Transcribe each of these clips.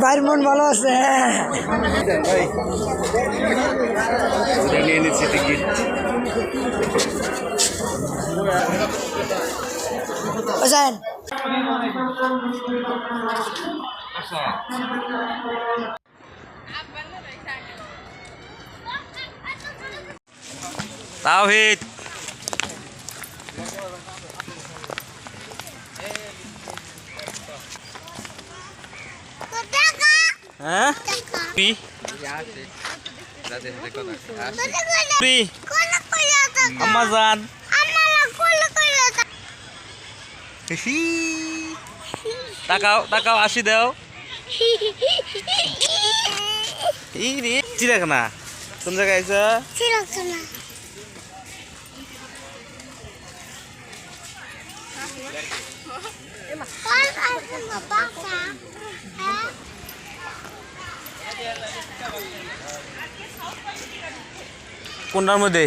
ভাইয়ের মন ভালো আছে। নিয়ে নিচ্ছি টিকিট। তাওহীদ হ্যাঁ আম্মা জান তাকাও তাকাও আসি দাও চিড়িয়াখানা কোন জায়গায় আইসা কোনটার মধ্যে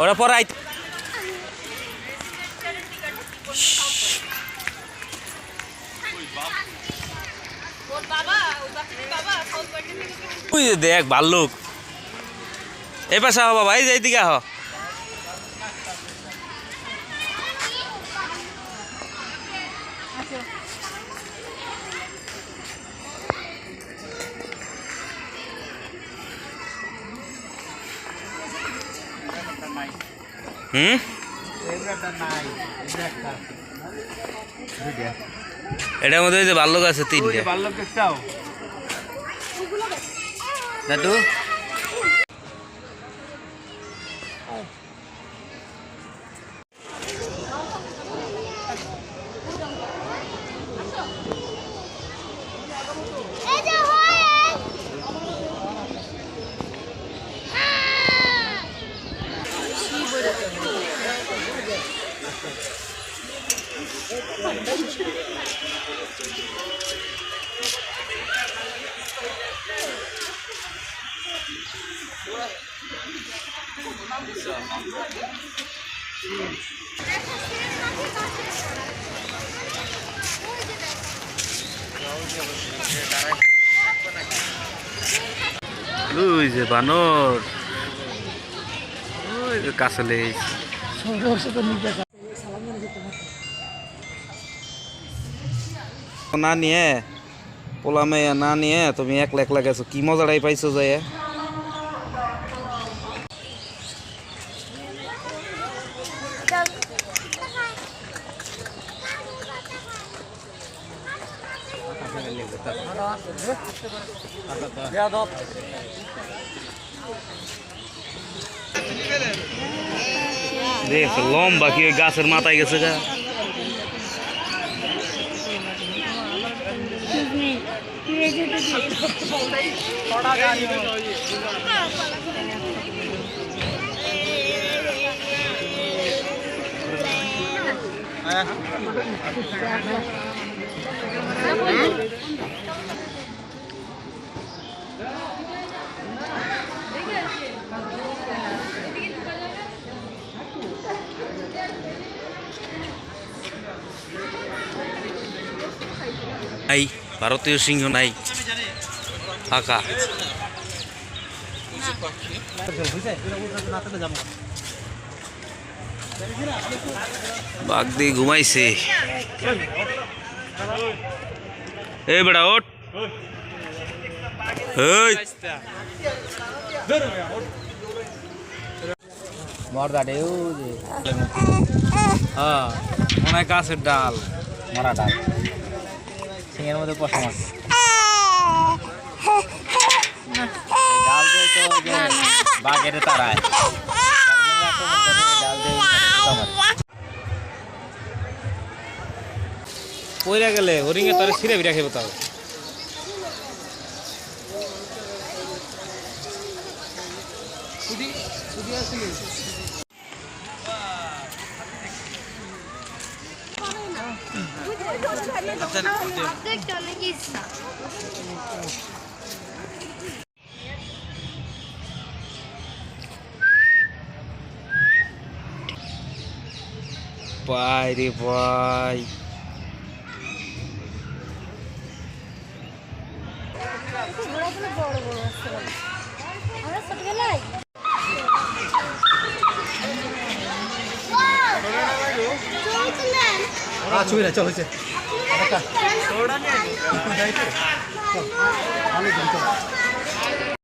ওরা পড়াই দেখ ভাল্লুক এই পাশে আহ বাবা এই যে এইদিকে আহ এটার মধ্যে যে ভাল্লুক আছে তিনটে দাদু ওই যে বানর ওই যে কাছলে না নিয়ে পোলামে না নিয়ে তুমি একলা একলা গেছো কি মজাটাই পাইছো যায় দেখ লম্বা কি ওই গাছের মাথায় গেছে গা নাই ভারতীয় সিংহ নাই ফাঁকা বাঘ দিয়ে ঘুমাইছে এ বেটা ওঠ মনে গাছের ডাল মরা ডাল সিংহের মধ্যে কষা মাছ ডাল দিয়ে তো বাঘের তারায় ডাল দিয়ে পইরা গেলে হরিঙে তারে ছিঁড়ে বিরা খেয়ে তাও ভাই রে ভাই ওগুলো বড় বড় আছে আমরা ছোটবেলায় ছবি না চলেছে আমি